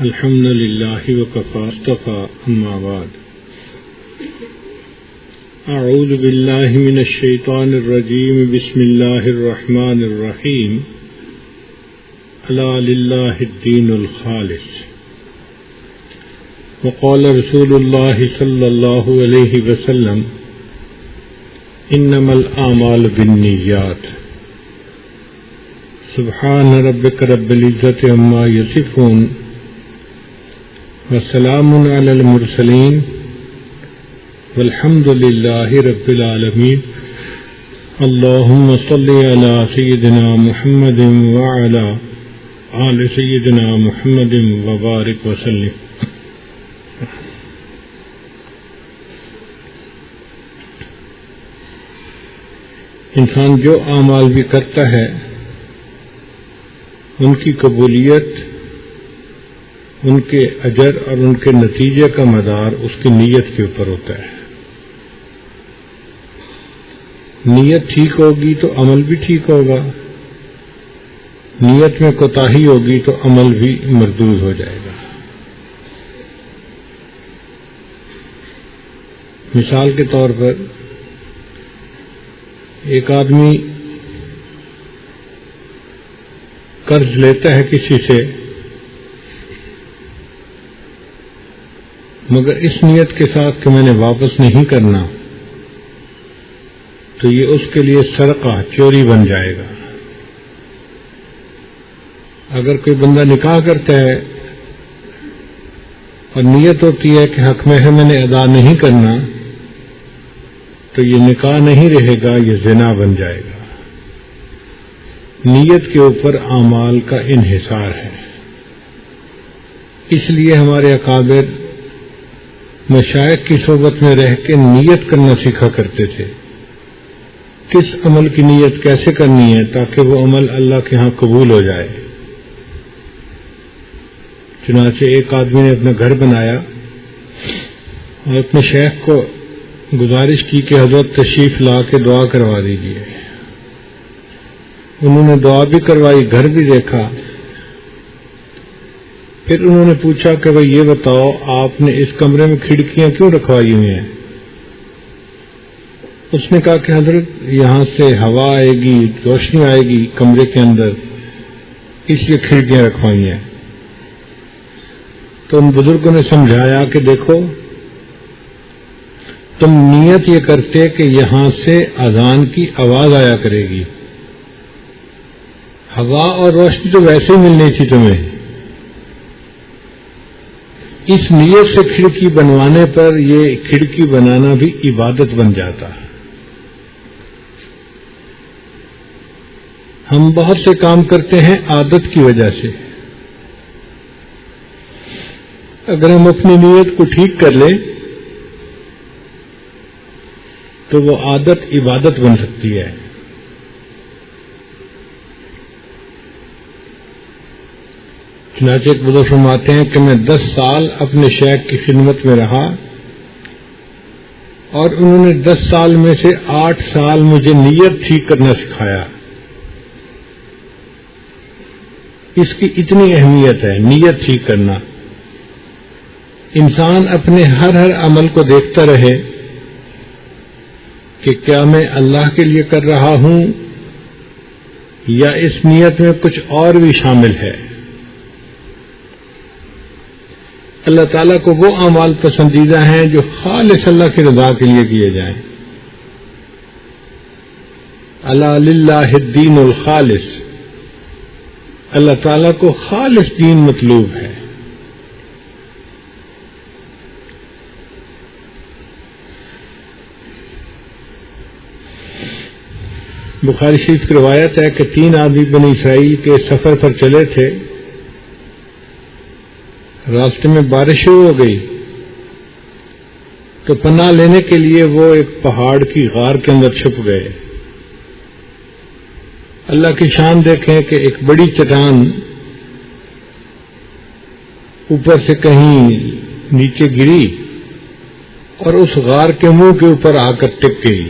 الحمد لله وكفى اصطفى أما بعد أعوذ بالله من الشيطان الرجيم بسم الله الرحمن الرحيم ألا لله الدين الخالص وقال رسول الله صلى الله عليه وسلم إنما الأعمال بالنيات سبحان ربك رب العزة عما يصفون وسلام على المرسلين والحمد لله رب العالمين اللهم صل على سيدنا محمد وعلى آل سيدنا محمد وبارك وسلم. انسان جو اعمال بھی کرتا ہے ان کی قبولیت، ان کے اجر اور ان کے نتیجے کا مدار اس کی نیت کے اوپر ہوتا ہے. نیت ٹھیک ہوگی تو عمل بھی ٹھیک ہوگا، نیت میں کوتاہی ہوگی تو عمل بھی مردود ہو جائے گا. مثال کے طور پر ایک آدمی قرض لیتا ہے کسی سے، مگر اس نیت کے ساتھ کہ میں نے واپس نہیں کرنا، تو یہ اس کے لیے سرقہ، چوری بن جائے گا. اگر کوئی بندہ نکاح کرتا ہے اور نیت ہوتی ہے کہ حق میں ہے میں نے ادا نہیں کرنا، تو یہ نکاح نہیں رہے گا، یہ زنا بن جائے گا. نیت کے اوپر اعمال کا انحصار ہے. اس لیے ہمارے اکابر مشائخ کی صحبت میں رہ کے نیت کرنا سیکھا کرتے تھے. کس عمل کی نیت کیسے کرنی ہے تاکہ وہ عمل اللہ کے ہاں قبول ہو جائے. چنانچہ ایک آدمی نے اپنا گھر بنایا اور اپنے شیخ کو گزارش کی کہ حضرت تشریف لا کے دعا کروا دیجیے. انہوں نے دعا بھی کروائی، گھر بھی دیکھا. پھر انہوں نے پوچھا کہ بھئی یہ بتاؤ آپ نے اس کمرے میں کھڑکیاں کیوں رکھوائی ہوئی ہیں؟ اس نے کہا کہ حضرت یہاں سے ہوا آئے گی، روشنی آئے گی کمرے کے اندر، اس لیے کھڑکیاں رکھوائی ہیں. تو ان بزرگوں نے سمجھایا کہ دیکھو تم نیت یہ کرتے کہ یہاں سے اذان کی آواز آیا کرے گی، ہوا اور روشنی تو ویسے ہی ملنی تھی تمہیں. اس نیت سے کھڑکی بنوانے پر یہ کھڑکی بنانا بھی عبادت بن جاتا. ہم بہت سے کام کرتے ہیں عادت کی وجہ سے. اگر ہم اپنی نیت کو ٹھیک کر لیں تو وہ عادت عبادت بن سکتی ہے. چنانچہ ایک بزرگ فرماتے ہیں کہ میں 10 سال اپنے شیخ کی خدمت میں رہا اور انہوں نے 10 سال میں سے 8 سال مجھے نیت ٹھیک کرنا سکھایا. اس کی اتنی اہمیت ہے نیت ٹھیک کرنا. انسان اپنے ہر عمل کو دیکھتا رہے کہ کیا میں اللہ کے لیے کر رہا ہوں یا اس نیت میں کچھ اور بھی شامل ہے. اللہ تعالیٰ کو وہ اعمال پسندیدہ ہیں جو خالص اللہ کی رضا کے لیے کیے جائیں. الا للہ الدین الخالص، اللہ تعالیٰ کو خالص دین مطلوب ہے. بخاری شریف کی روایت ہے کہ 3 آدمی بنی اسرائیل کے سفر پر چلے تھے. راستے میں بارش شروع ہو گئی تو پناہ لینے کے لیے وہ ایک پہاڑ کی غار کے اندر چھپ گئے. اللہ کی شان دیکھیں کہ ایک بڑی چٹان اوپر سے کہیں نیچے گری اور اس غار کے منہ کے اوپر آ کر ٹک گئی.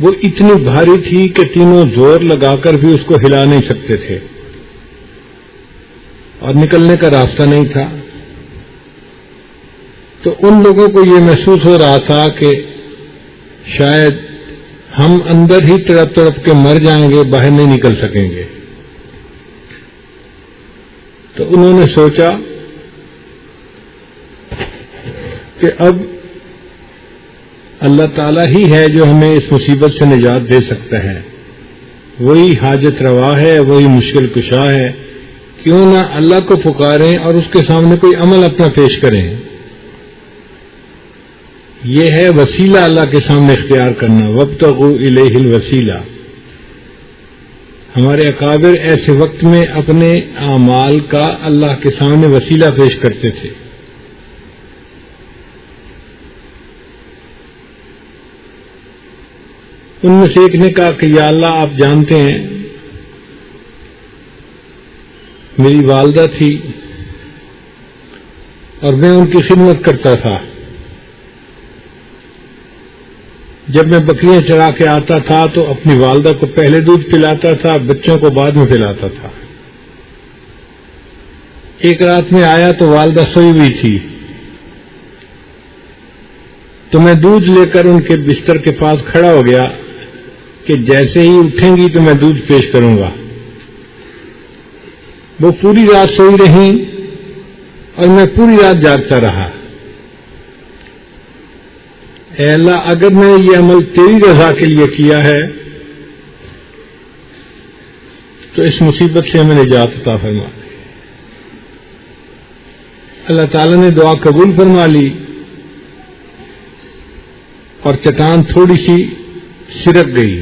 وہ اتنی بھاری تھی کہ تینوں زور لگا کر بھی اس کو ہلا نہیں سکتے تھے. اور نکلنے کا راستہ نہیں تھا. تو ان لوگوں کو یہ محسوس ہو رہا تھا کہ شاید ہم اندر ہی تڑپ تڑپ کے مر جائیں گے, باہر نہیں نکل سکیں گے. تو انہوں نے سوچا کہ اب اللہ تعالیٰ ہی ہے جو ہمیں اس مصیبت سے نجات دے سکتا ہے, وہی حاجت روا ہے, وہی مشکل کشا ہے. کیوں نہ اللہ کو پکاریں اور اس کے سامنے کوئی عمل اپنا پیش کریں. یہ ہے وسیلہ اللہ کے سامنے اختیار کرنا. وابتغوا الیہ الوسیلہ. ہمارے اکابر ایسے وقت میں اپنے اعمال کا اللہ کے سامنے وسیلہ پیش کرتے تھے. ان میں سے ایک نے کہا کہ یا اللہ, آپ جانتے ہیں میری والدہ تھی اور میں ان کی خدمت کرتا تھا. جب میں بکریاں چرا کے آتا تھا تو اپنی والدہ کو پہلے دودھ پلاتا تھا, بچوں کو بعد میں پلاتا تھا. ایک رات میں آیا تو والدہ سوئی ہوئی تھی, تو میں دودھ لے کر ان کے بستر کے پاس کھڑا ہو گیا کہ جیسے ہی اٹھیں گی تو میں دودھ پیش کروں گا. وہ پوری رات سوئی رہی اور میں پوری رات جاگتا رہا. اے اللہ, اگر میں یہ عمل تیری رضا کے لیے کیا ہے تو اس مصیبت سے ہمیں نجات عطا فرما. اللہ تعالیٰ نے دعا قبول فرما لی اور چٹان تھوڑی سی سرک گئی,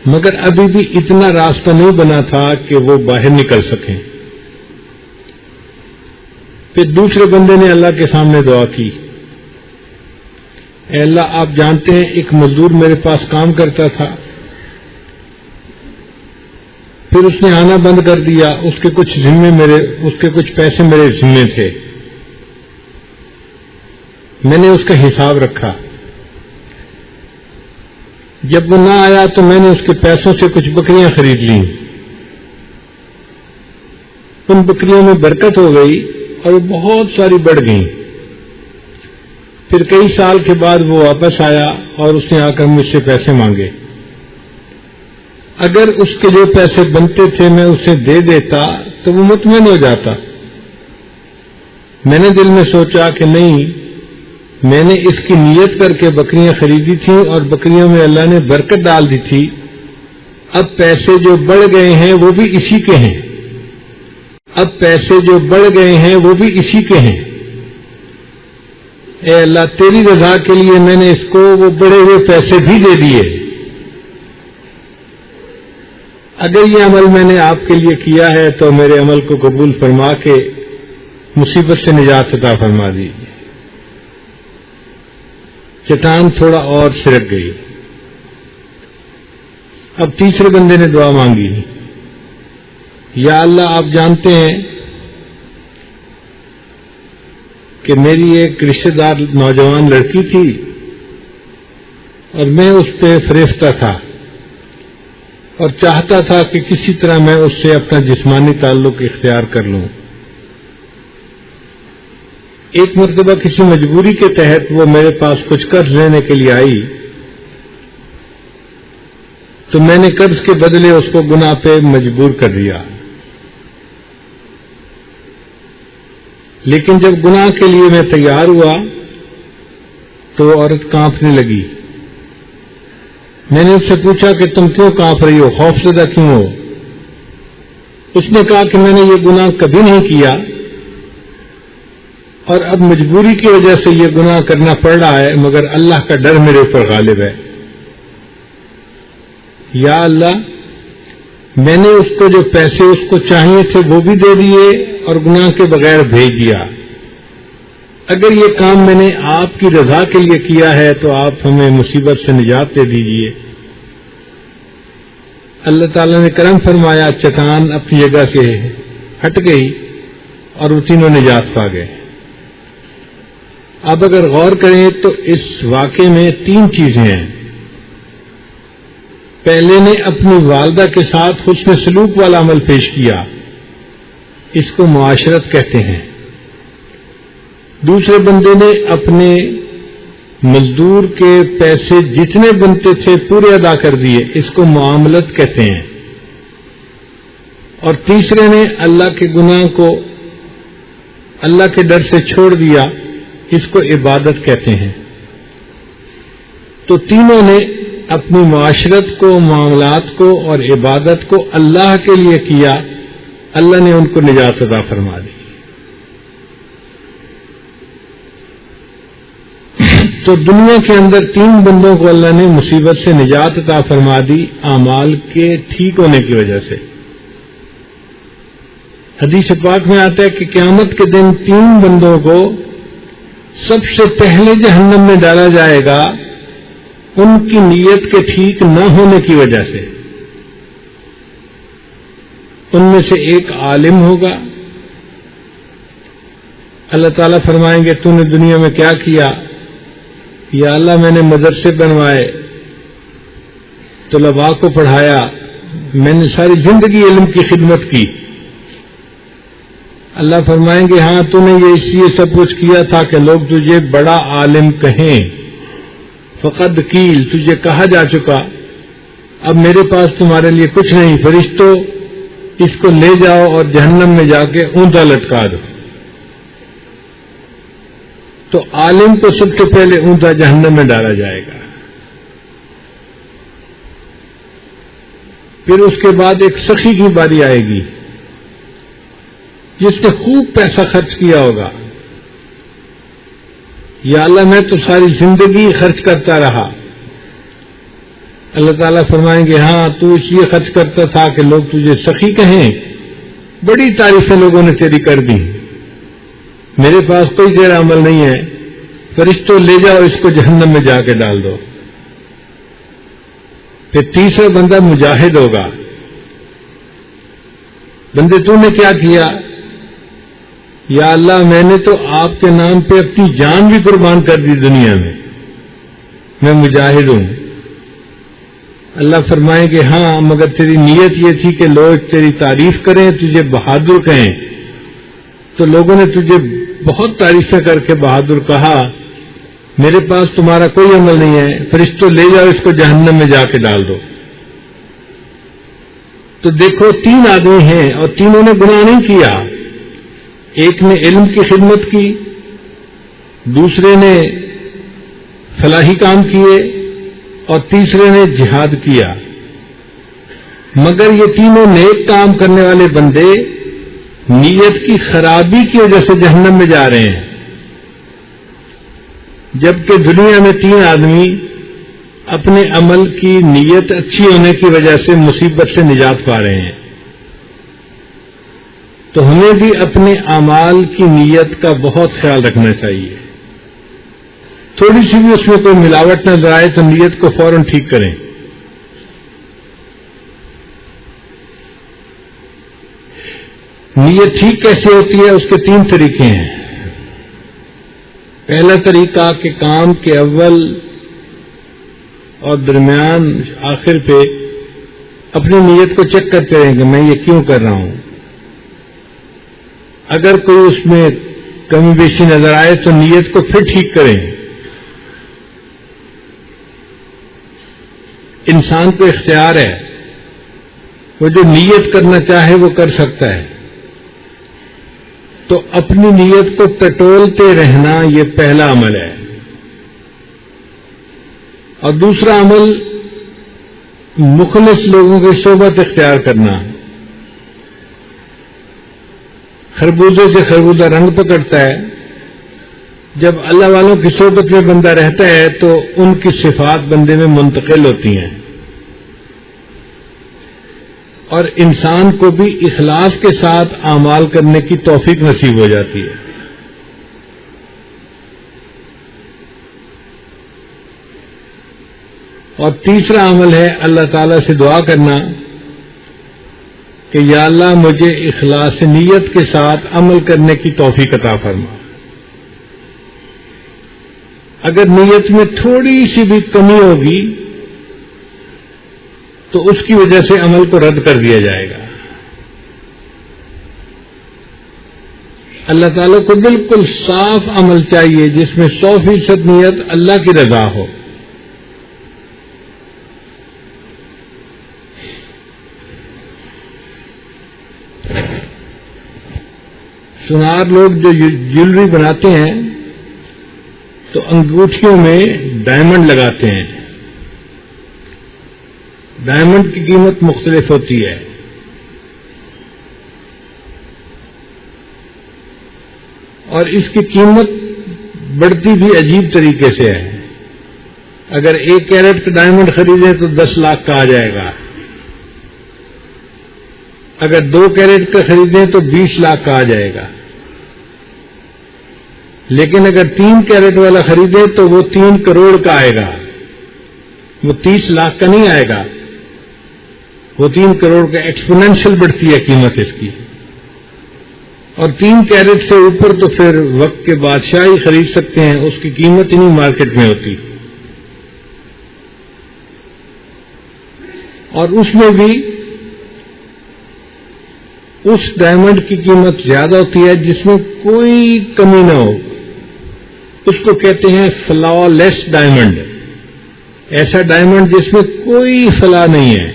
مگر ابھی بھی اتنا راستہ نہیں بنا تھا کہ وہ باہر نکل سکیں. پھر دوسرے بندے نے اللہ کے سامنے دعا کی, اے اللہ, آپ جانتے ہیں ایک مزدور میرے پاس کام کرتا تھا, پھر اس نے آنا بند کر دیا. اس کے کچھ پیسے میرے ذمے تھے, میں نے اس کا حساب رکھا. جب وہ نہ آیا تو میں نے اس کے پیسوں سے کچھ بکریاں خرید لیں. ان بکریوں میں برکت ہو گئی اور وہ بہت ساری بڑھ گئیں. پھر کئی سال کے بعد وہ واپس آیا اور اس نے آ کر مجھ سے پیسے مانگے. اگر اس کے جو پیسے بنتے تھے میں اسے دے دیتا تو وہ مطمئن ہو جاتا. میں نے دل میں سوچا کہ نہیں, میں نے اس کی نیت کر کے بکریاں خریدی تھیں اور بکریوں میں اللہ نے برکت ڈال دی تھی. اب پیسے جو بڑھ گئے ہیں وہ بھی اسی کے ہیں. وہ بھی اسی کے ہیں. اے اللہ, تیری رضا کے لیے میں نے اس کو وہ بڑے ہوئے پیسے بھی دے دیے. اگر یہ عمل میں نے آپ کے لیے کیا ہے تو میرے عمل کو قبول فرما کے مصیبت سے نجات عطا فرما دیجیے. چٹان تھوڑا اور سرک گئی. اب تیسرے بندے نے دعا مانگی, یا اللہ, آپ جانتے ہیں کہ میری ایک رشتہ دار نوجوان لڑکی تھی اور میں اس پہ فریفتہ تھا اور چاہتا تھا کہ کسی طرح میں اس سے اپنا جسمانی تعلق اختیار کر لوں. ایک مرتبہ کسی مجبوری کے تحت وہ میرے پاس کچھ قرض لینے کے لیے آئی تو میں نے قرض کے بدلے اس کو گناہ پہ مجبور کر دیا. لیکن جب گناہ کے لیے میں تیار ہوا تو وہ عورت کانپنے لگی. میں نے اس سے پوچھا کہ تم کیوں کانپ رہی ہو, خوفزدہ کیوں ہو؟ اس نے کہا کہ میں نے یہ گناہ کبھی نہیں کیا اور اب مجبوری کی وجہ سے یہ گناہ کرنا پڑ رہا ہے, مگر اللہ کا ڈر میرے اوپر غالب ہے. یا اللہ, میں نے اس کو جو پیسے اس کو چاہیے تھے وہ بھی دے دیے اور گناہ کے بغیر بھیج دیا. اگر یہ کام میں نے آپ کی رضا کے لیے کیا ہے تو آپ ہمیں مصیبت سے نجات دے دیجیے. اللہ تعالیٰ نے کرم فرمایا, چٹان اپنی جگہ سے ہٹ گئی اور وہ تینوں نجات پا گئے. اب اگر غور کریں تو اس واقعے میں 3 چیزیں ہیں. پہلے نے اپنی والدہ کے ساتھ حسن سلوک والا عمل پیش کیا اس کو معاشرت کہتے ہیں. دوسرے بندے نے اپنے مزدور کے پیسے جتنے بنتے تھے پورے ادا کر دیے، اس کو معاملت کہتے ہیں. اور تیسرے نے اللہ کے گناہ کو اللہ کے ڈر سے چھوڑ دیا، اس کو عبادت کہتے ہیں. تو تینوں نے اپنی معاشرت کو، معاملات کو اور عبادت کو اللہ کے لیے کیا، اللہ نے ان کو نجات عطا فرما دی. تو دنیا کے اندر 3 بندوں کو اللہ نے مصیبت سے نجات عطا فرما دی اعمال کے ٹھیک ہونے کی وجہ سے. حدیث پاک میں آتا ہے کہ قیامت کے دن 3 بندوں کو سب سے پہلے جہنم میں ڈالا جائے گا ان کی نیت کے ٹھیک نہ ہونے کی وجہ سے. ان میں سے ایک عالم ہوگا. اللہ تعالیٰ فرمائیں گے تو نے دنیا میں کیا کیا؟ یا اللہ میں نے مدرسے بنوائے، طلباء کو پڑھایا، میں نے ساری زندگی علم کی خدمت کی. اللہ فرمائیں گے ہاں تو نے یہ اس لیے سب کچھ کیا تھا کہ لوگ تجھے بڑا عالم کہیں. فقد قیل، تجھے کہا جا چکا، اب میرے پاس تمہارے لیے کچھ نہیں. فرشتوں اس کو لے جاؤ اور جہنم میں جا کے اوندا لٹکا دو. تو عالم کو سب سے پہلے اوندا جہنم میں ڈالا جائے گا. پھر اس کے بعد ایک سخی کی باری آئے گی جس نے خوب پیسہ خرچ کیا ہوگا. یا اللہ میں تو ساری زندگی خرچ کرتا رہا. اللہ تعالیٰ فرمائیں گے ہاں تو اس لیے خرچ کرتا تھا کہ لوگ تجھے سخی کہیں، بڑی تعریفیں لوگوں نے تیری کر دی، میرے پاس کوئی تیرا عمل نہیں ہے. فرشتوں لے جاؤ اس کو جہنم میں جا کے ڈال دو. پھر تیسرا بندہ مجاہد ہوگا. بندے تو نے کیا کیا؟ یا اللہ میں نے تو آپ کے نام پہ اپنی جان بھی قربان کر دی دنیا میں مجاہد ہوں. اللہ فرمائیں گے ہاں مگر تیری نیت یہ تھی کہ لوگ تیری تعریف کریں، تجھے بہادر کہیں. تو لوگوں نے تجھے بہت تعریفیں کر کے بہادر کہا، میرے پاس تمہارا کوئی عمل نہیں ہے. فرشتوں لے جاؤ اس کو جہنم میں جا کے ڈال دو. تو دیکھو 3 آدمی ہیں اور تینوں نے گناہ نہیں کیا. ایک نے علم کی خدمت کی، دوسرے نے فلاحی کام کیے اور تیسرے نے جہاد کیا. مگر یہ تینوں نیک کام کرنے والے بندے نیت کی خرابی کی وجہ سے جہنم میں جا رہے ہیں، جبکہ دنیا میں 3 آدمی اپنے عمل کی نیت اچھی ہونے کی وجہ سے مصیبت سے نجات پا رہے ہیں. تو ہمیں بھی اپنے اعمال کی نیت کا بہت خیال رکھنا چاہیے. تھوڑی سی بھی اس میں کوئی ملاوٹ نظر آئے تو نیت کو فوراً ٹھیک کریں. نیت ٹھیک کیسے ہوتی ہے؟ اس کے 3 طریقے ہیں. پہلا طریقہ کہ کام کے اول اور درمیان آخر پہ اپنی نیت کو چیک کرتے رہیں کہ میں یہ کیوں کر رہا ہوں. اگر کوئی اس میں کمی بیشی نظر آئے تو نیت کو پھر ٹھیک کریں. انسان کو اختیار ہے، وہ جو نیت کرنا چاہے وہ کر سکتا ہے. تو اپنی نیت کو ٹٹولتے رہنا یہ پہلا عمل ہے. اور دوسرا عمل مخلص لوگوں کی صحبت اختیار کرنا. خربوزے سے خربوزہ رنگ پکڑتا ہے. جب اللہ والوں کی صحبت میں بندہ رہتا ہے تو ان کی صفات بندے میں منتقل ہوتی ہیں اور انسان کو بھی اخلاص کے ساتھ اعمال کرنے کی توفیق نصیب ہو جاتی ہے. اور تیسرا عمل ہے اللہ تعالیٰ سے دعا کرنا کہ یا اللہ مجھے اخلاص نیت کے ساتھ عمل کرنے کی توفیق عطا فرما. اگر نیت میں تھوڑی سی بھی کمی ہوگی تو اس کی وجہ سے عمل کو رد کر دیا جائے گا. اللہ تعالیٰ کو بالکل صاف عمل چاہیے جس میں 100% نیت اللہ کی رضا ہو. سنار لوگ جو جیولری بناتے ہیں تو انگوٹھیوں میں ڈائمنڈ لگاتے ہیں. ڈائمنڈ کی قیمت مختلف ہوتی ہے. اور اس کی قیمت بڑھتی بھی عجیب طریقے سے ہے. اگر 1 کیرٹ کا ڈائمنڈ خریدیں تو 10 لاکھ کا آ جائے گا. اگر 2 کیرٹ کا خریدیں تو 20 لاکھ کا آ جائے گا. لیکن اگر 3 کیرٹ والا خریدیں تو وہ 3 کروڑ کا آئے گا. وہ 30 لاکھ کا نہیں آئے گا. وہ 3 کروڑ کا ایکسپونینشل بڑھتی ہے قیمت اس کی. اور 3 کیرٹ سے اوپر تو پھر وقت کے بادشاہ ہی خرید سکتے ہیں. اس کی قیمت ہی نہیں مارکیٹ میں ہوتی. اور اس میں بھی اس ڈائمنڈ کی قیمت زیادہ ہوتی ہے جس میں کوئی کمی نہ ہو. اس کو کہتے ہیں فلا لیس ڈائمنڈ. ایسا ڈائمنڈ جس میں کوئی فلا نہیں ہے,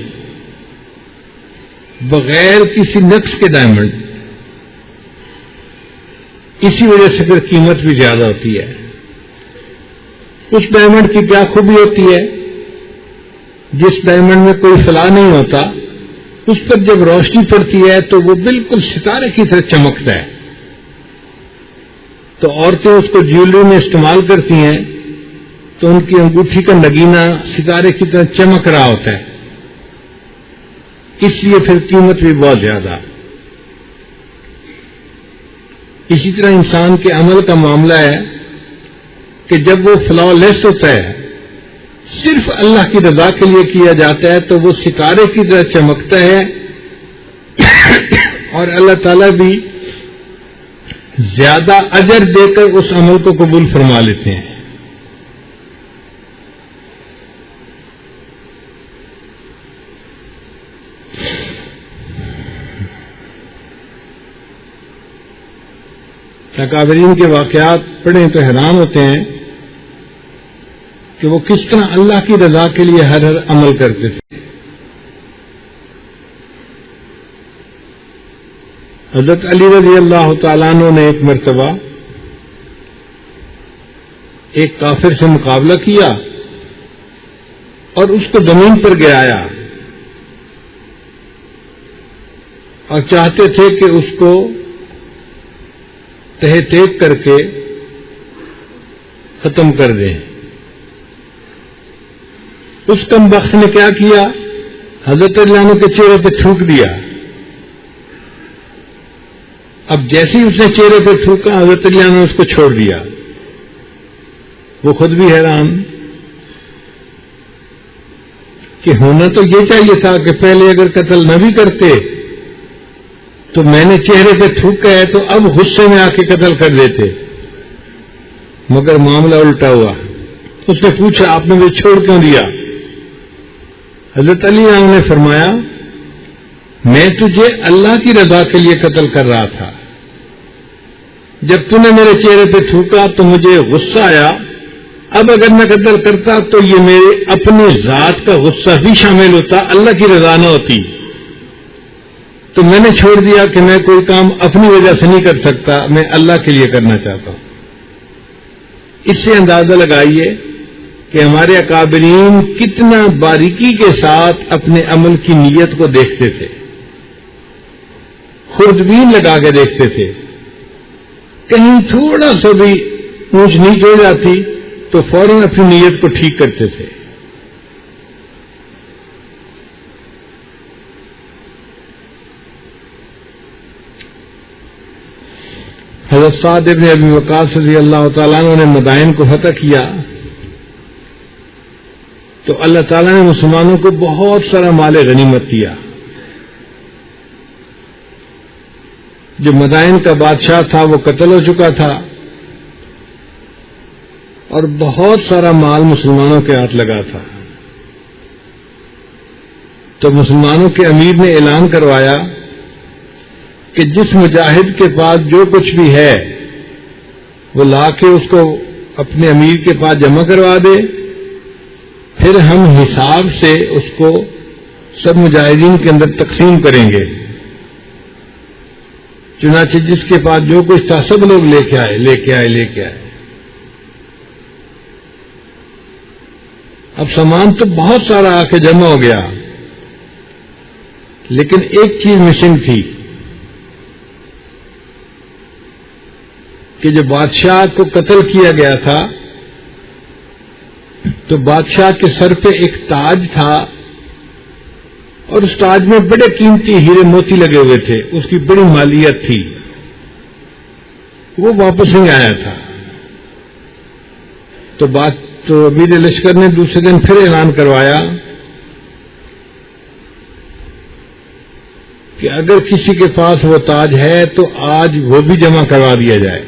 بغیر کسی نقص کے ڈائمنڈ. اسی وجہ سے پھر قیمت بھی زیادہ ہوتی ہے. اس ڈائمنڈ کی کیا خوبی ہوتی ہے؟ جس ڈائمنڈ میں کوئی فلا نہیں ہوتا اس پر جب روشنی پڑتی ہے تو وہ بالکل ستارے کی طرح چمکتا ہے. تو عورتیں اس کو جیولری میں استعمال کرتی ہیں تو ان کی انگوٹھی کا نگینہ ستارے کی طرح چمک رہا ہوتا ہے. اس لیے پھر قیمت بھی بہت زیادہ. اسی طرح انسان کے عمل کا معاملہ ہے کہ جب وہ فلا لیس ہوتا ہے, صرف اللہ کی رضا کے لیے کیا جاتا ہے, تو وہ ستارے کی طرح چمکتا ہے اور اللہ تعالیٰ بھی زیادہ اجر دے کر اس عمل کو قبول فرما لیتے ہیں. اکابرین کے واقعات پڑھیں تو حیران ہوتے ہیں کہ وہ کس طرح اللہ کی رضا کے لیے ہر عمل کرتے تھے. حضرت علی رضی اللہ تعالیٰ عنہ نے ایک مرتبہ ایک کافر سے مقابلہ کیا اور اس کو زمین پر گرایا اور چاہتے تھے کہ اس کو تہ تیک کر کے ختم کر دیں. اس کم بخت نے کیا کیا؟ حضرت علی عنہ کے چہرے پہ تھوک دیا. اب جیسے ہی اس نے چہرے پہ تھوکا حضرت علی عنہ نے اس کو چھوڑ دیا. وہ خود بھی حیران کہ ہونا تو یہ چاہیے تھا کہ پہلے اگر قتل نہ بھی کرتے تو میں نے چہرے پہ تھوکا ہے تو اب غصے میں آ کے قتل کر دیتے, مگر معاملہ الٹا ہوا. اس نے پوچھا آپ نے مجھے چھوڑ کیوں دیا؟ حضرت علی عنہ نے فرمایا میں تجھے اللہ کی رضا کے لیے قتل کر رہا تھا. جب تو نے میرے چہرے پہ تھوکا تو مجھے غصہ آیا. اب اگر میں قتل کرتا تو یہ میرے اپنے ذات کا غصہ بھی شامل ہوتا, اللہ کی رضا نہ ہوتی. تو میں نے چھوڑ دیا کہ میں کوئی کام اپنی وجہ سے نہیں کر سکتا, میں اللہ کے لیے کرنا چاہتا ہوں. اس سے اندازہ لگائیے کہ ہمارے اکابرین کتنا باریکی کے ساتھ اپنے عمل کی نیت کو دیکھتے تھے, خوردبین لگا کے دیکھتے تھے. کہیں تھوڑا سا بھی اونچ نیچ ہو جاتی تو فوراً اپنی نیت کو ٹھیک کرتے تھے. حضرت سعد ابن ابی وقاص رضی اللہ تعالیٰ عنہ نے مدائن کو فتح کیا تو اللہ تعالیٰ نے مسلمانوں کو بہت سارا مال غنیمت دیا. جو مدائن کا بادشاہ تھا وہ قتل ہو چکا تھا اور بہت سارا مال مسلمانوں کے ہاتھ لگا تھا. تو مسلمانوں کے امیر نے اعلان کروایا کہ جس مجاہد کے پاس جو کچھ بھی ہے وہ لا کے اس کو اپنے امیر کے پاس جمع کروا دے، پھر ہم حساب سے اس کو سب مجاہدین کے اندر تقسیم کریں گے۔ چنانچہ جس کے پاس جو کچھ تھا سب لوگ لے کے آئے۔ اب سامان تو بہت سارا آ کے جمع ہو گیا، لیکن ایک چیز مسنگ تھی کہ جو بادشاہ کو قتل کیا گیا تھا تو بادشاہ کے سر پہ ایک تاج تھا، اور اس تاج میں بڑے قیمتی ہیرے موتی لگے ہوئے تھے، اس کی بڑی مالیت تھی، وہ واپس نہیں آیا تھا۔ تو امیر لشکر نے دوسرے دن پھر اعلان کروایا کہ اگر کسی کے پاس وہ تاج ہے تو آج وہ بھی جمع کروا دیا جائے۔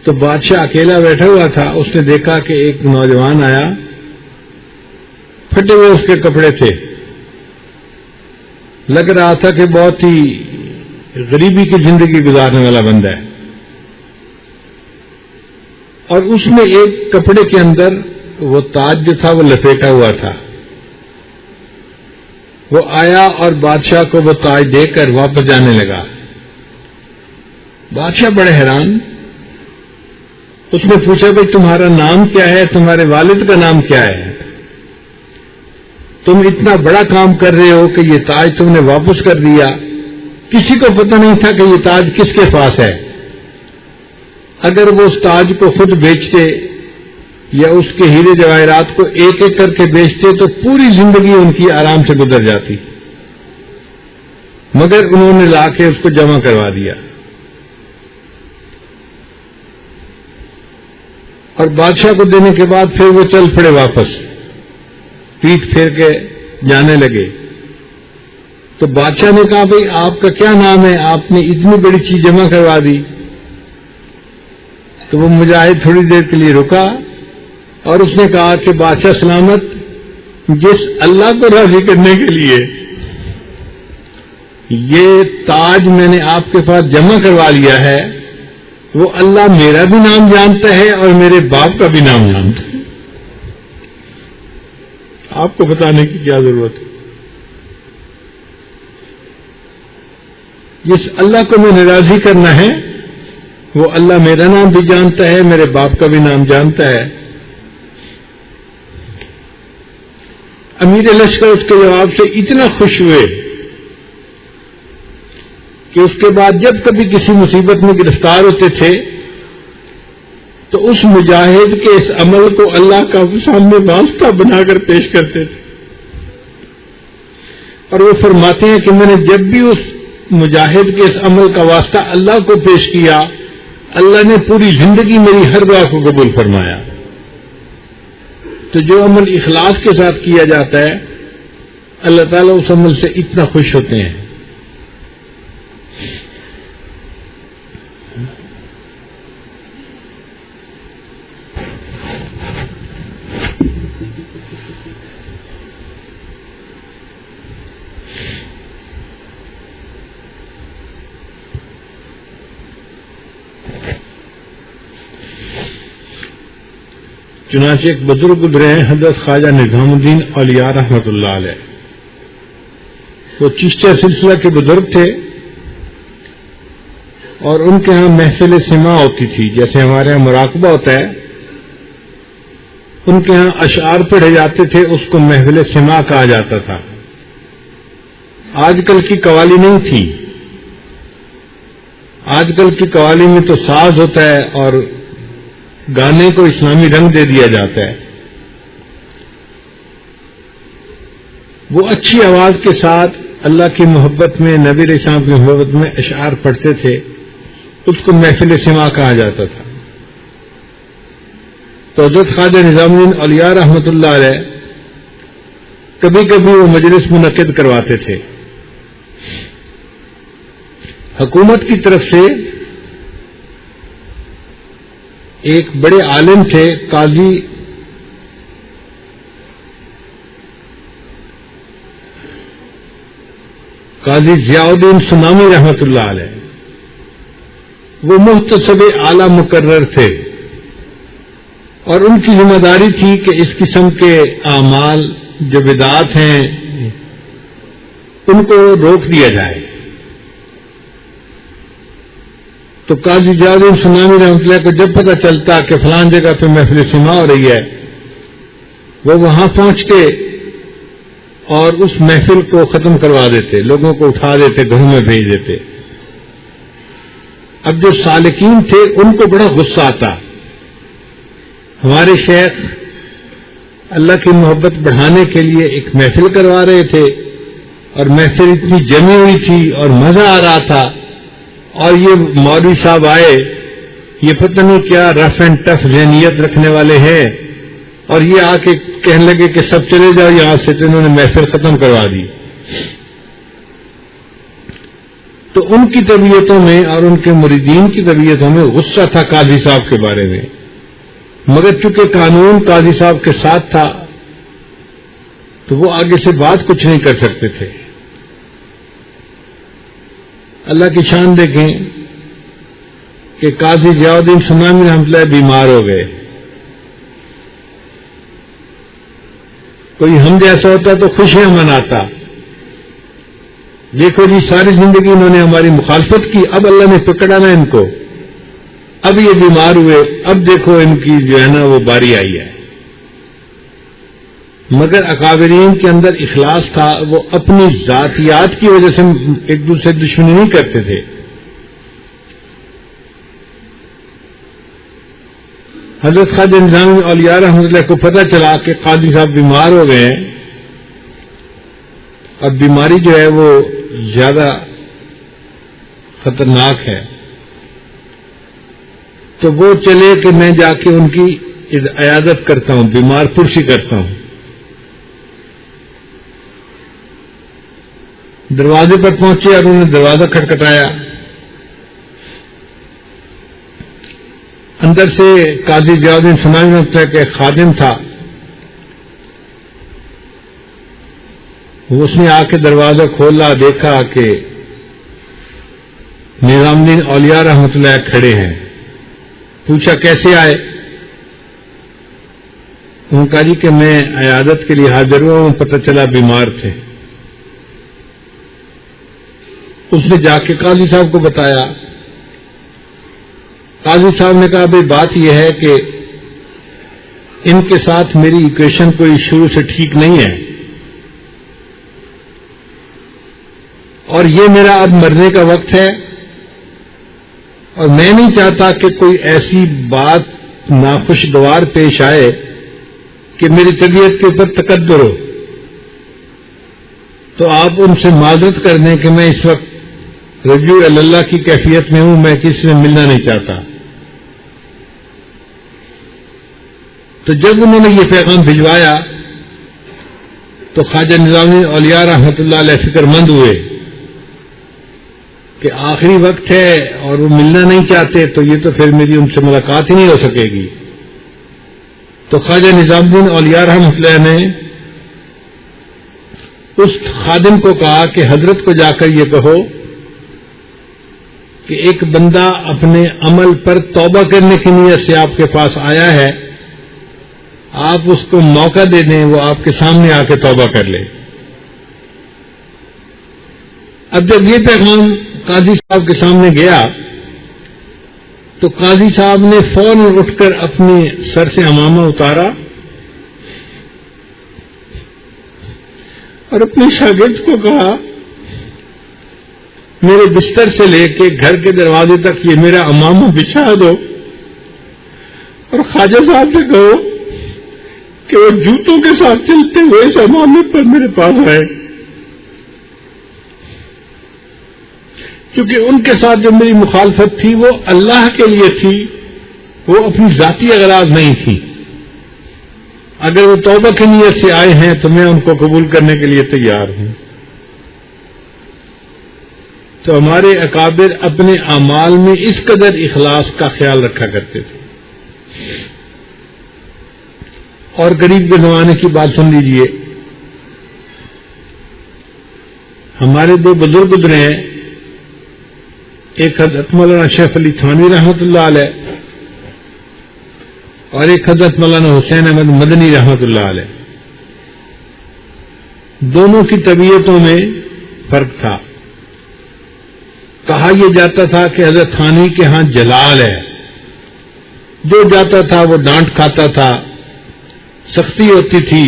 تو بادشاہ اکیلا بیٹھا ہوا تھا، اس نے دیکھا کہ ایک نوجوان آیا، پھٹے ہوئے اس کے کپڑے تھے، لگ رہا تھا کہ بہت ہی غریبی کی زندگی گزارنے والا بندہ ہے، اور اس نے ایک کپڑے کے اندر وہ تاج جو تھا وہ لپیٹا ہوا تھا۔ وہ آیا اور بادشاہ کو وہ تاج دے کر واپس جانے لگا۔ بادشاہ بڑے حیران، اس نے پوچھا بھائی تمہارا نام کیا ہے، تمہارے والد کا نام کیا ہے، تم اتنا بڑا کام کر رہے ہو کہ یہ تاج تم نے واپس کر دیا۔ کسی کو پتہ نہیں تھا کہ یہ تاج کس کے پاس ہے۔ اگر وہ اس تاج کو خود بیچتے یا اس کے ہیرے جواہرات کو ایک ایک کر کے بیچتے تو پوری زندگی ان کی آرام سے گزر جاتی، مگر انہوں نے لا کے اس کو جمع کروا دیا۔ اور بادشاہ کو دینے کے بعد پھر وہ چل پڑے، واپس پیٹ پھیر کے جانے لگے۔ تو بادشاہ نے کہا بھئی آپ کا کیا نام ہے، آپ نے اتنی بڑی چیز جمع کروا دی؟ تو وہ مجاہد تھوڑی دیر کے لیے رکا اور اس نے کہا کہ بادشاہ سلامت، جس اللہ کو راضی کرنے کے لیے یہ تاج میں نے آپ کے پاس جمع کروا لیا ہے، وہ اللہ میرا بھی نام جانتا ہے اور میرے باپ کا بھی نام جانتا ہے، آپ کو بتانے کی کیا ضرورت ہے؟ جس اللہ کو میں نے راضی کرنا ہے وہ اللہ میرا نام بھی جانتا ہے، میرے باپ کا بھی نام جانتا ہے۔ امیر لشکر اس کے جواب سے اتنا خوش ہوئے کہ اس کے بعد جب کبھی کسی مصیبت میں گرفتار ہوتے تھے تو اس مجاہد کے اس عمل کو اللہ کا سامنے واسطہ بنا کر پیش کرتے تھے، اور وہ فرماتے ہیں کہ میں نے جب بھی اس مجاہد کے اس عمل کا واسطہ اللہ کو پیش کیا، اللہ نے پوری زندگی میری ہر دعا کو قبول فرمایا۔ تو جو عمل اخلاص کے ساتھ کیا جاتا ہے اللہ تعالیٰ اس عمل سے اتنا خوش ہوتے ہیں۔ چنانچہ ایک بزرگ گزرے ہیں حضرت خواجہ نظام الدین اولیاء رحمۃ اللہ علیہ، وہ چشتیہ سلسلہ کے بزرگ تھے، اور ان کے ہاں محفل سماع ہوتی تھی، جیسے ہمارے ہاں مراقبہ ہوتا ہے، ان کے ہاں اشعار پڑھے جاتے تھے، اس کو محفل سماع کہا جاتا تھا۔ آج کل کی قوالی نہیں تھی، آج کل کی قوالی میں تو ساز ہوتا ہے اور گانے کو اسلامی رنگ دے دیا جاتا ہے۔ وہ اچھی آواز کے ساتھ اللہ کی محبت میں، نبی علیہ السلام کی محبت میں اشعار پڑھتے تھے، اس کو محفل سماع کہا جاتا تھا۔ تو حضرت خواجہ نظام الدین اولیاء رحمۃ اللہ علیہ کبھی کبھی وہ مجلس منعقد کرواتے تھے۔ حکومت کی طرف سے ایک بڑے عالم تھے، قاضی قاضی ضیاء الدین سنامی رحمۃ اللہ علیہ، وہ محتسب اعلی مقرر تھے، اور ان کی ذمہ داری تھی کہ اس قسم کے اعمال جو بدعات ہیں ان کو روک دیا جائے۔ تو قاضی ضیاء الدین سنامی رحمۃ اللہ کو جب پتہ چلتا کہ فلان جگہ پہ محفل سما ہو رہی ہے، وہ وہاں پہنچتے اور اس محفل کو ختم کروا دیتے، لوگوں کو اٹھا دیتے، گھروں میں بھیج دیتے۔ اب جو سالکین تھے ان کو بڑا غصہ آتا، ہمارے شیخ اللہ کی محبت بڑھانے کے لیے ایک محفل کروا رہے تھے، اور محفل اتنی جمی ہوئی تھی اور مزہ آ رہا تھا، اور یہ مولوی صاحب آئے، یہ پتہ نہیں کیا رف اینڈ ٹف ذہنیت رکھنے والے ہیں، اور یہ آ کے کہنے لگے کہ سب چلے جاؤ یہاں سے، تو انہوں نے محفل ختم کروا دی۔ تو ان کی طبیعتوں میں اور ان کے مریدین کی طبیعتوں میں غصہ تھا قاضی صاحب کے بارے میں، مگر چونکہ قانون قاضی صاحب کے ساتھ تھا تو وہ آگے سے بات کچھ نہیں کر سکتے تھے۔ اللہ کی شان دیکھیں کہ قاضی ضیاء الدین سنامی رحمۃ اللہ بیمار ہو گئے۔ کوئی ہم جیسا ہوتا تو خوشیاں مناتا، دیکھو جی ساری زندگی انہوں نے ہماری مخالفت کی، اب اللہ نے پکڑا نا ان کو، اب یہ بیمار ہوئے، اب دیکھو ان کی جو ہے نا وہ باری آئی ہے۔ مگر اکابرین کے اندر اخلاص تھا، وہ اپنی ذاتیات کی وجہ سے ایک دوسرے سے دشمنی نہیں کرتے تھے۔ حضرت خواجہ نظام اولیاء رحمۃ اللہ کو پتہ چلا کہ قاضی صاحب بیمار ہو گئے ہیں، اور بیماری جو ہے وہ زیادہ خطرناک ہے، تو وہ چلے کہ میں جا کے ان کی عیادت کرتا ہوں، بیمار پرسی کرتا ہوں۔ دروازے پر پہنچے اور انہوں نے دروازہ کھٹکھٹایا، اندر سے قاضی ضیاء الدین سنامی رحمۃ اللہ کا ایک خادم تھا، اس نے آ کے دروازہ کھولا، دیکھا کہ نظام الدین اولیاء رحمۃ اللہ کھڑے ہیں، پوچھا کیسے آئے؟ انہوں نے کہا جی کہ میں عیادت کے لیے حاضر ہوا ہوں، پتہ چلا بیمار تھے۔ اس نے جا کے قاضی صاحب کو بتایا، قاضی صاحب نے کہا بھئی بات یہ ہے کہ ان کے ساتھ میری ایکویشن کوئی شروع سے ٹھیک نہیں ہے، اور یہ میرا اب مرنے کا وقت ہے، اور میں نہیں چاہتا کہ کوئی ایسی بات ناخوشگوار پیش آئے کہ میری طبیعت کے اوپر تکدر ہو، تو آپ ان سے معذرت کر دیں کہ میں اس وقت رجوع اللہ کی کیفیت میں ہوں، میں کسی سے ملنا نہیں چاہتا۔ تو جب انہوں نے یہ پیغام بھجوایا تو خواجہ نظام الدین اولیاء رحمۃ اللہ علیہ فکر مند ہوئے کہ آخری وقت ہے اور وہ ملنا نہیں چاہتے، تو یہ تو پھر میری ان سے ملاقات ہی نہیں ہو سکے گی۔ تو خواجہ نظام الدین اولیاء رحمۃ اللہ نے اس خادم کو کہا کہ حضرت کو جا کر یہ کہو کہ ایک بندہ اپنے عمل پر توبہ کرنے کی نیت سے آپ کے پاس آیا ہے، آپ اس کو موقع دے دیں، وہ آپ کے سامنے آ کے توبہ کر لے۔ اب جب یہ پیغام قاضی صاحب کے سامنے گیا تو قاضی صاحب نے فوراً اٹھ کر اپنے سر سے عمامہ اتارا اور اپنے شاگرد کو کہا میرے بستر سے لے کے گھر کے دروازے تک یہ میرا عمامہ بچھا دو، اور خواجہ صاحب سے کہو کہ وہ جوتوں کے ساتھ چلتے ہوئے اس عمامے پر میرے پاس آئے، کیونکہ ان کے ساتھ جو میری مخالفت تھی وہ اللہ کے لیے تھی، وہ اپنی ذاتی اغراض نہیں تھی۔ اگر وہ توبہ کی نیت سے آئے ہیں تو میں ان کو قبول کرنے کے لیے تیار ہوں۔ تو ہمارے اکابر اپنے اعمال میں اس قدر اخلاص کا خیال رکھا کرتے تھے۔ اور قریب کے زمانے کی بات سن لیجئے، ہمارے دو بزرگ گزرے ہیں، ایک حضرت مولانا شیخ علی تھانوی رحمۃ اللہ علیہ اور ایک حضرت مولانا حسین احمد مدنی رحمۃ اللہ علیہ. دونوں کی طبیعتوں میں فرق تھا. کہا یہ جاتا تھا کہ حضرت تھانوی کے ہاں جلال ہے، جو جاتا تھا وہ ڈانٹ کھاتا تھا، سختی ہوتی تھی.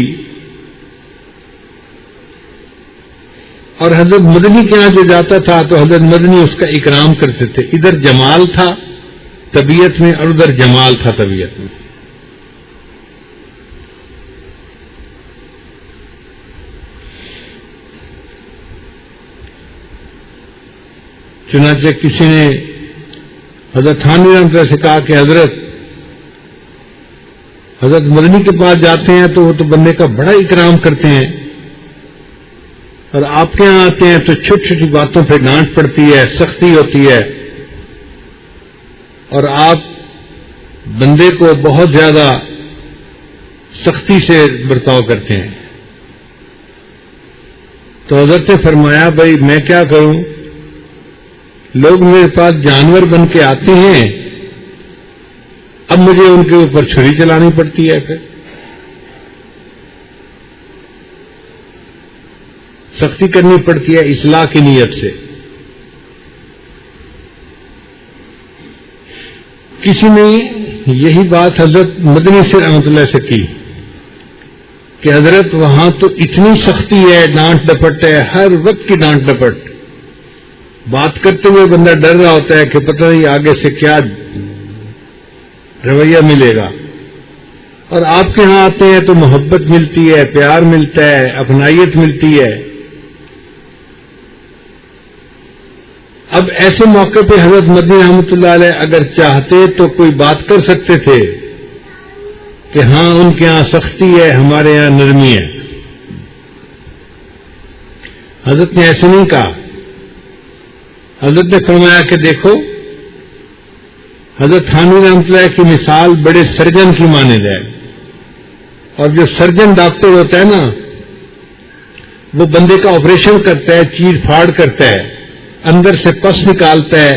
اور حضرت مدنی کے ہاں جو جاتا تھا تو حضرت مدنی اس کا اکرام کرتے تھے. ادھر جمال تھا طبیعت میں اور ادھر جمال تھا طبیعت میں. چنانچہ کسی نے حضرت تھانوی رحمۃ اللہ سے کہا کہ حضرت مدنی کے پاس جاتے ہیں تو وہ تو بندے کا بڑا اکرام کرتے ہیں، اور آپ کے یہاں آتے ہیں تو چھوٹی چھوٹی باتوں پہ ڈانٹ پڑتی ہے، سختی ہوتی ہے، اور آپ بندے کو بہت زیادہ سختی سے برتاؤ کرتے ہیں. تو حضرت نے فرمایا بھائی میں کیا کروں، لوگ میرے پاس جانور بن کے آتے ہیں، اب مجھے ان کے اوپر چھری چلانی پڑتی ہے، پھر سختی کرنی پڑتی ہے اصلاح کی نیت سے. کسی نے یہی بات حضرت مدنی سے رحمۃ اللہ سے کی کہ حضرت وہاں تو اتنی سختی ہے، ڈانٹ ڈپٹ ہے، ہر وقت کی ڈانٹ ڈپٹ، بات کرتے ہوئے بندہ ڈر رہا ہوتا ہے کہ پتہ نہیں آگے سے کیا رویہ ملے گا. اور آپ کے ہاں آتے ہیں تو محبت ملتی ہے، پیار ملتا ہے، اپنائیت ملتی ہے. اب ایسے موقع پہ حضرت مدنی رحمۃ اللہ علیہ اگر چاہتے تو کوئی بات کر سکتے تھے کہ ہاں ان کے ہاں سختی ہے، ہمارے یہاں نرمی ہے. حضرت نے ایسے نہیں کہا. حضرت نے فرمایا کہ دیکھو حضرت تھانوی رحمۃ اللہ کی مثال بڑے سرجن کی مانند ہے، اور جو سرجن ڈاکٹر ہوتا ہے نا وہ بندے کا آپریشن کرتا ہے، چیر پھاڑ کرتا ہے، اندر سے پس نکالتا ہے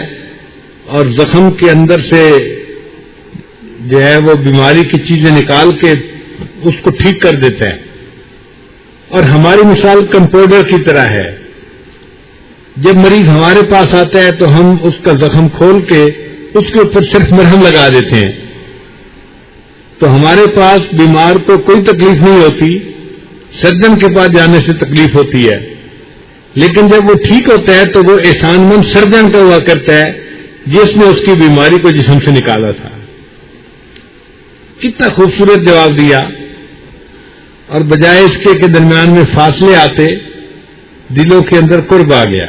اور زخم کے اندر سے جو ہے وہ بیماری کی چیزیں نکال کے اس کو ٹھیک کر دیتا ہے. اور ہماری مثال کمپاؤنڈر کی طرح ہے. جب مریض ہمارے پاس آتا ہے تو ہم اس کا زخم کھول کے اس کے اوپر صرف مرہم لگا دیتے ہیں، تو ہمارے پاس بیمار کو کوئی تکلیف نہیں ہوتی، سرجن کے پاس جانے سے تکلیف ہوتی ہے. لیکن جب وہ ٹھیک ہوتا ہے تو وہ احسان مند سرجن کا ہوا کرتا ہے جس نے اس کی بیماری کو جسم سے نکالا تھا. کتنا خوبصورت جواب دیا. اور بجائے اس کے درمیان میں فاصلے آتے دلوں کے اندر قرب آ گیا.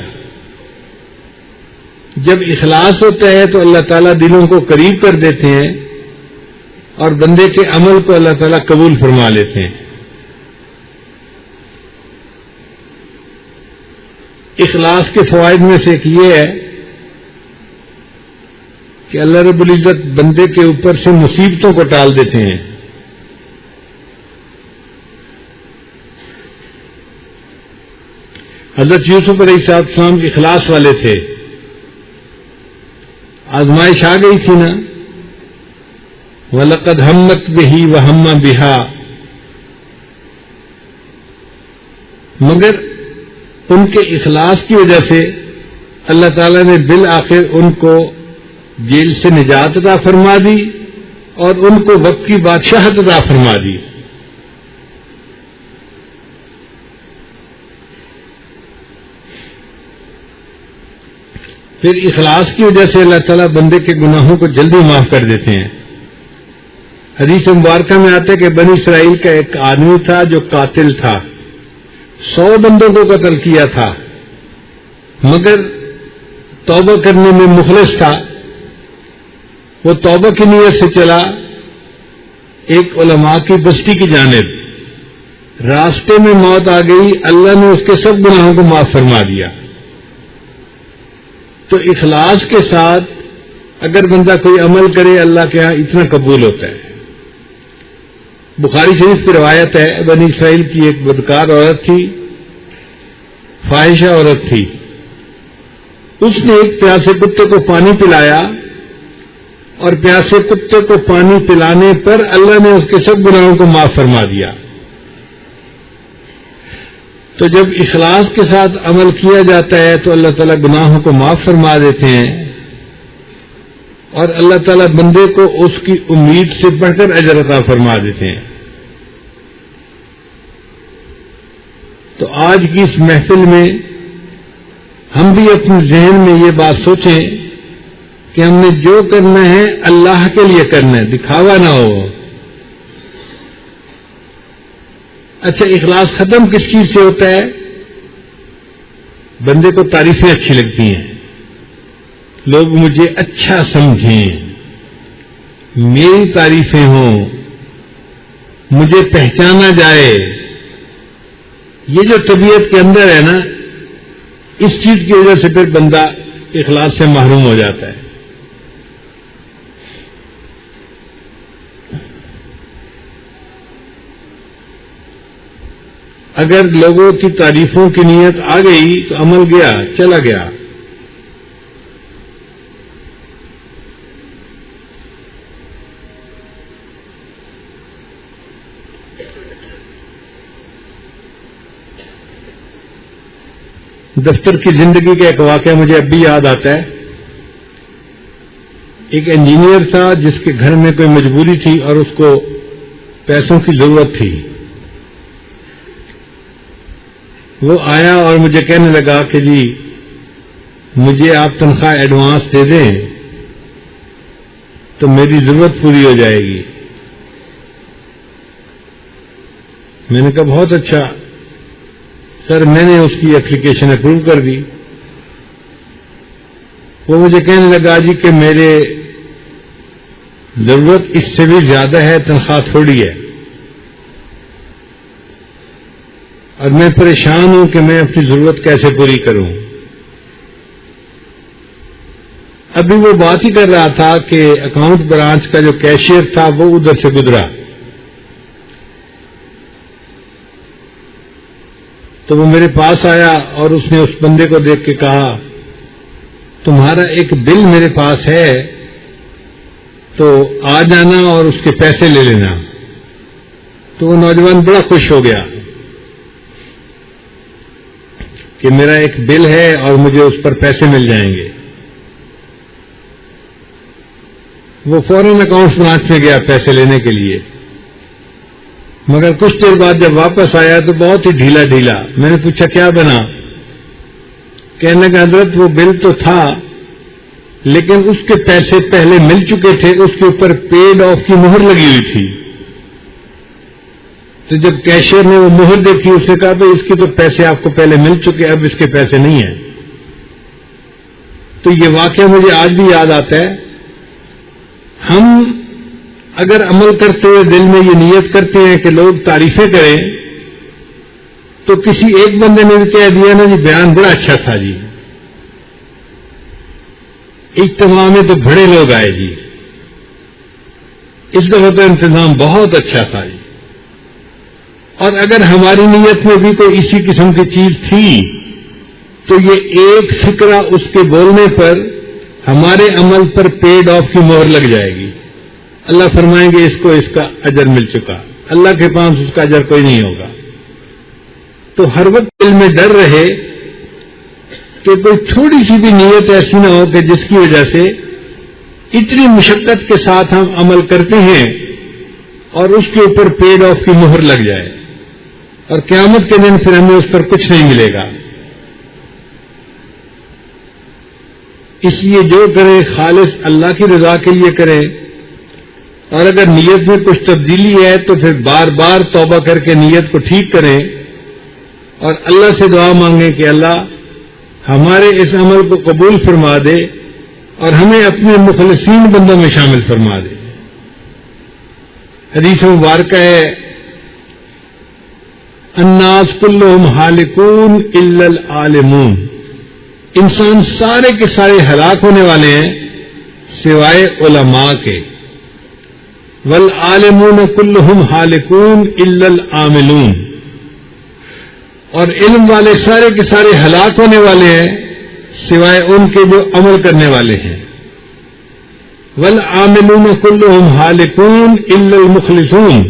جب اخلاص ہوتا ہے تو اللہ تعالیٰ دلوں کو قریب کر دیتے ہیں اور بندے کے عمل کو اللہ تعالیٰ قبول فرما لیتے ہیں. اخلاص کے فوائد میں سے ایک یہ ہے کہ اللہ رب العزت بندے کے اوپر سے مصیبتوں کو ٹال دیتے ہیں. حضرت یوسف علیہ السلام اخلاص والے تھے، آزمائش آ گئی تھی نا، وَلَقَدْ هَمَّتْ بِهِ وَهَمَّ بِهَا، مگر ان کے اخلاص کی وجہ سے اللہ تعالیٰ نے بالآخر ان کو جیل سے نجات عطا فرما دی اور ان کو وقت کی بادشاہت عطا فرما دی. پھر اخلاص کی وجہ سے اللہ تعالیٰ بندے کے گناہوں کو جلدی معاف کر دیتے ہیں. حدیث مبارکہ میں آتا ہے کہ بنی اسرائیل کا ایک آدمی تھا جو قاتل تھا، 100 بندوں کو قتل کیا تھا، مگر توبہ کرنے میں مخلص تھا. وہ توبہ کی نیت سے چلا ایک علماء کی بستی کی جانب، راستے میں موت آ گئی، اللہ نے اس کے سب گناہوں کو معاف فرما دیا. تو اخلاص کے ساتھ اگر بندہ کوئی عمل کرے اللہ کے ہاں اتنا قبول ہوتا ہے. بخاری شریف کی روایت ہے، بنی اسرائیل کی ایک بدکار عورت تھی، فاحشہ عورت تھی. اس نے ایک پیاسے کتے کو پانی پلایا اور پیاسے کتے کو پانی پلانے پر اللہ نے اس کے سب گناہوں کو معاف فرما دیا. تو جب اخلاص کے ساتھ عمل کیا جاتا ہے تو اللہ تعالیٰ گناہوں کو معاف فرما دیتے ہیں اور اللہ تعالیٰ بندے کو اس کی امید سے بڑھ کر اجر عطا فرما دیتے ہیں. تو آج کی اس محفل میں ہم بھی اپنے ذہن میں یہ بات سوچیں کہ ہم نے جو کرنا ہے اللہ کے لیے کرنا ہے، دکھاوا نہ ہو. اچھا، اخلاص ختم کس چیز سے ہوتا ہے؟ بندے کو تعریفیں اچھی لگتی ہیں، لوگ مجھے اچھا سمجھیں، میری تعریفیں ہوں، مجھے پہچانا جائے. یہ جو طبیعت کے اندر ہے نا، اس چیز کی وجہ سے پھر بندہ اخلاص سے محروم ہو جاتا ہے. اگر لوگوں کی تعریفوں کی نیت آ گئی تو عمل گیا، چلا گیا. دفتر کی زندگی کا ایک واقعہ مجھے اب بھی یاد آتا ہے. ایک انجینئر تھا جس کے گھر میں کوئی مجبوری تھی اور اس کو پیسوں کی ضرورت تھی. وہ آیا اور مجھے کہنے لگا کہ جی مجھے آپ تنخواہ ایڈوانس دے دیں تو میری ضرورت پوری ہو جائے گی. میں نے کہا بہت اچھا سر، میں نے اس کی اپلیکیشن اپروو کر دی. وہ مجھے کہنے لگا جی کہ میرے ضرورت اس سے بھی زیادہ ہے، تنخواہ تھوڑی ہے اور میں پریشان ہوں کہ میں اپنی ضرورت کیسے پوری کروں. ابھی وہ بات ہی کر رہا تھا کہ اکاؤنٹ برانچ کا جو کیشیئر تھا وہ ادھر سے گزرا. تو وہ میرے پاس آیا اور اس نے اس بندے کو دیکھ کے کہا تمہارا ایک بل میرے پاس ہے تو آ جانا اور اس کے پیسے لے لینا. تو وہ نوجوان بڑا خوش ہو گیا کہ میرا ایک بل ہے اور مجھے اس پر پیسے مل جائیں گے. وہ فوراً اکاؤنٹ برانچ میں گیا پیسے لینے کے لیے، مگر کچھ دیر بعد جب واپس آیا تو بہت ہی ڈھیلا ڈھیلا. میں نے پوچھا کیا بنا؟ کہنے لگا حضرت وہ بل تو تھا لیکن اس کے پیسے پہلے مل چکے تھے، اس کے اوپر پیڈ آف کی مہر لگی ہوئی تھی. تو جب کیشیئر نے وہ مہر دیکھی اس نے کہا بھائی اس کے تو پیسے آپ کو پہلے مل چکے، اب اس کے پیسے نہیں ہیں. تو یہ واقعہ مجھے آج بھی یاد آتا ہے. ہم اگر عمل کرتے ہوئے دل میں یہ نیت کرتے ہیں کہ لوگ تعریفیں کریں تو کسی ایک بندے نے بھی کہہ دیا نا جی بیان بڑا اچھا تھا جی، اجتماع میں تو بڑے لوگ آئے جی، اس دفعہ تو انتظام بہت اچھا تھا جی. اور اگر ہماری نیت میں بھی کوئی اسی قسم کی چیز تھی تو یہ ایک فکرہ اس کے بولنے پر ہمارے عمل پر پیڈ آف کی مہر لگ جائے گی. اللہ فرمائیں گے اس کو اس کا اجر مل چکا، اللہ کے پاس اس کا اجر کوئی نہیں ہوگا. تو ہر وقت دل میں ڈر رہے کہ کوئی تھوڑی سی بھی نیت ایسی نہ ہو کہ جس کی وجہ سے اتنی مشقت کے ساتھ ہم عمل کرتے ہیں اور اس کے اوپر پیڈ آف کی مہر لگ جائے اور قیامت کے دن پھر ہمیں اس پر کچھ نہیں ملے گا. اس لیے جو کرے خالص اللہ کی رضا کے لیے کرے، اور اگر نیت میں کچھ تبدیلی ہے تو پھر بار بار توبہ کر کے نیت کو ٹھیک کریں اور اللہ سے دعا مانگیں کہ اللہ ہمارے اس عمل کو قبول فرما دے اور ہمیں اپنے مخلصین بندوں میں شامل فرما دے. حدیث مبارکہ ہے الناس کلہم ہالکون الا العالمون، انسان سارے کے سارے ہلاک ہونے والے ہیں سوائے علماء کے. والعالمون کلہم ہالکون الا العاملون، اور علم والے سارے کے سارے ہلاک ہونے والے ہیں سوائے ان کے جو عمل کرنے والے ہیں. والعاملون كلهم هالكون الا المخلصون،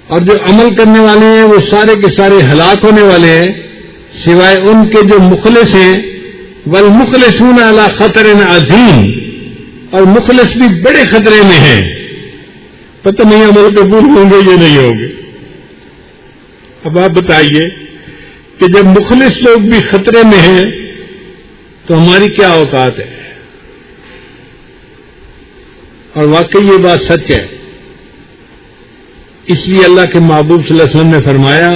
اور جو عمل کرنے والے ہیں وہ سارے کے سارے ہلاک ہونے والے ہیں سوائے ان کے جو مخلص ہیں. والمخلصون على خطر عظیم، اور مخلص بھی بڑے خطرے میں ہیں، پتہ نہیں عمل قبول ہوں گے یا نہیں ہوں گے. اب آپ بتائیے کہ جب مخلص لوگ بھی خطرے میں ہیں تو ہماری کیا اوقات ہے؟ اور واقعی یہ بات سچ ہے. اس لیے اللہ کے محبوب صلی اللہ علیہ وسلم نے فرمایا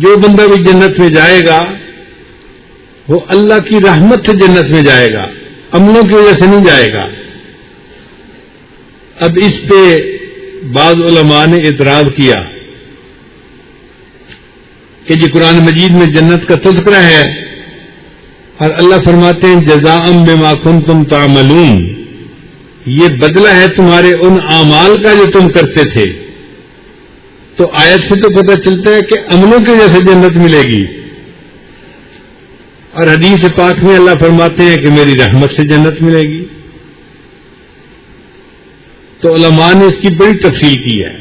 جو بندہ بھی جنت میں جائے گا وہ اللہ کی رحمت سے جنت میں جائے گا، عملوں کی وجہ سے نہیں جائے گا. اب اس پہ بعض علماء نے اعتراض کیا کہ جی قرآن مجید میں جنت کا تذکرہ ہے اور اللہ فرماتے ہیں جزاء بما کنتم تعملون، یہ بدلہ ہے تمہارے ان اعمال کا جو تم کرتے تھے. تو آیت سے تو پتہ چلتا ہے کہ عملوں کی وجہ سے جنت ملے گی، اور حدیث پاک میں اللہ فرماتے ہیں کہ میری رحمت سے جنت ملے گی. تو علماء نے اس کی بڑی تفصیل کی ہے.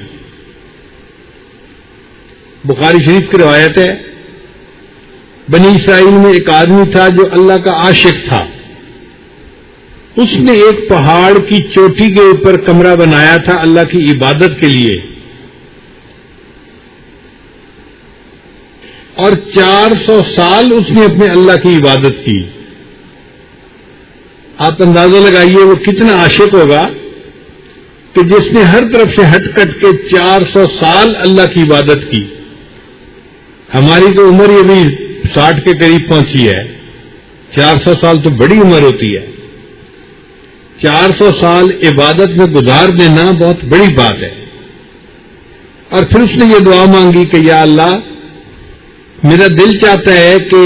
بخاری شریف کی روایت ہے بنی اسرائیل میں ایک آدمی تھا جو اللہ کا عاشق تھا. اس نے ایک پہاڑ کی چوٹی کے اوپر کمرہ بنایا تھا اللہ کی عبادت کے لیے، اور 400 سال اس نے اپنے اللہ کی عبادت کی. آپ اندازہ لگائیے وہ کتنا عاشق ہوگا کہ جس نے ہر طرف سے ہٹ کٹ کے 400 سال اللہ کی عبادت کی. ہماری تو عمر یہ بھی 60 کے قریب پہنچی ہے، 400 سال تو بڑی عمر ہوتی ہے. 400 سال عبادت میں گزار دینا بہت بڑی بات ہے. اور پھر اس نے یہ دعا مانگی کہ یا اللہ میرا دل چاہتا ہے کہ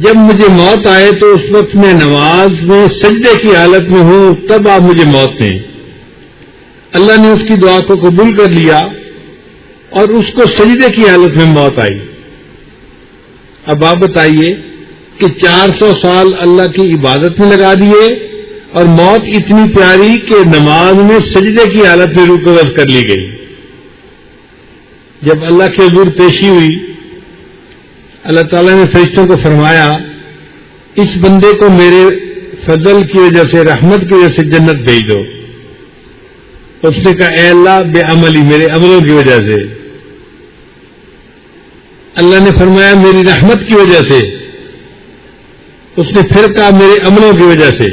جب مجھے موت آئے تو اس وقت میں نماز میں سجدے کی حالت میں ہوں، تب آپ مجھے موت دیں. اللہ نے اس کی دعا کو قبول کر لیا اور اس کو سجدے کی حالت میں موت آئی. اب آپ بتائیے کہ 400 سال اللہ کی عبادت میں لگا دیے اور موت اتنی پیاری کہ نماز میں سجدے کی حالت میں روح قبض کر لی گئی. جب اللہ کے حضور پیشی ہوئی اللہ تعالیٰ نے فرشتوں کو فرمایا اس بندے کو میرے فضل کی وجہ سے رحمت کی وجہ سے جنت بھیج دو. اس نے کہا اے اللہ بے عملی، میرے عملوں کی وجہ سے. اللہ نے فرمایا میری رحمت کی وجہ سے. اس نے پھر کہا میرے عملوں کی وجہ سے.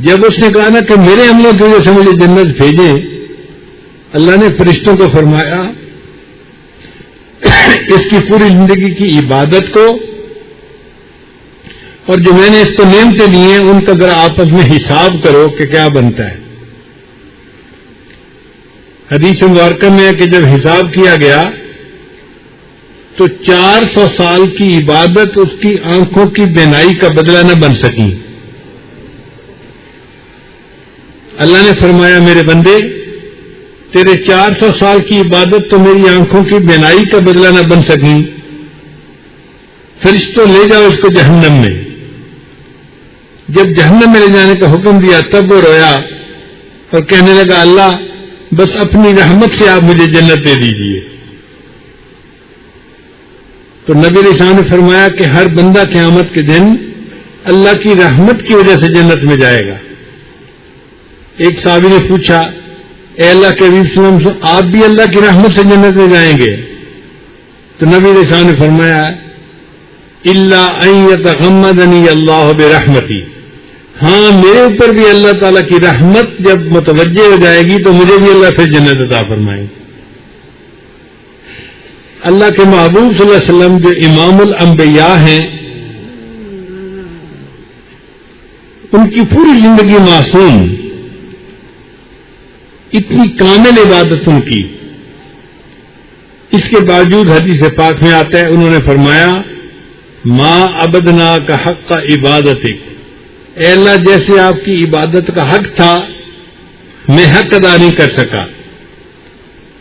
جب اس نے کہا نا کہ میرے عملوں کی وجہ سے مجھے جنت بھیجے، اللہ نے فرشتوں کو فرمایا اس کی پوری زندگی کی عبادت کو اور جو میں نے اس کو نعمتیں دی ہیں ان کا ذرا آپس میں حساب کرو کہ کیا بنتا ہے. حدیث مبارکہ میں ہے کہ جب حساب کیا گیا تو 400 سال کی عبادت اس کی آنکھوں کی بینائی کا بدلہ نہ بن سکی. اللہ نے فرمایا میرے بندے تیرے 400 سال کی عبادت تو میری آنکھوں کی بینائی کا بدلہ نہ بن سکی، فرشتوں لے جاؤ اس کو جہنم میں. جب جہنم میں لے جانے کا حکم دیا تب وہ رویا اور کہنے لگا اللہ بس اپنی رحمت سے آپ مجھے جنت دے دیجیے. تو نبی علیہ السلام نے فرمایا کہ ہر بندہ قیامت کے دن اللہ کی رحمت کی وجہ سے جنت میں جائے گا. ایک صحابی نے پوچھا اے اللہ کے حبیب صلی اللہ علیہ وسلم آپ بھی اللہ کی رحمت سے جنت میں جائیں گے؟ تو نبی علیہ السلام نے فرمایا الا ان یتغمدنی اللہ برحمتی، ہاں میرے اوپر بھی اللہ تعالیٰ کی رحمت جب متوجہ ہو جائے گی تو مجھے بھی اللہ پھر جنت عطا فرمائے. اللہ کے محبوب صلی اللہ علیہ وسلم جو امام الانبیاء ہیں ان کی پوری زندگی معصوم، اتنی کامل عبادت ان کی، اس کے باوجود حدیث پاک میں آتا ہے انہوں نے فرمایا ما عبدنا کا حق کا عبادتک، اے اللہ جیسے آپ کی عبادت کا حق تھا میں حق ادا نہیں کر سکا.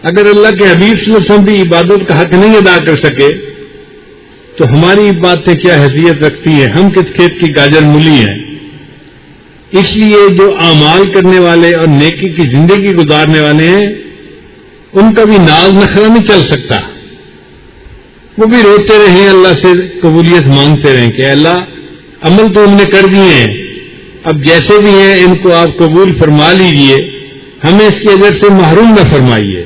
اگر اللہ کے حبیب صلی اللہ علیہ وسلم بھی عبادت کا حق نہیں ادا کر سکے تو ہماری باتیں کیا حیثیت رکھتی ہیں؟ ہم کس کھیت کی گاجر مولی ہیں؟ اس لیے جو اعمال کرنے والے اور نیکی کی زندگی گزارنے والے ہیں ان کا بھی ناز نخرہ نہیں چل سکتا. وہ بھی روتے رہیں، اللہ سے قبولیت مانگتے رہیں کہ اللہ عمل تو ہم نے کر دیے ہیں، اب جیسے بھی ہیں ان کو آپ قبول فرما لیجئے، ہمیں اس کے اجر سے محروم نہ فرمائیے.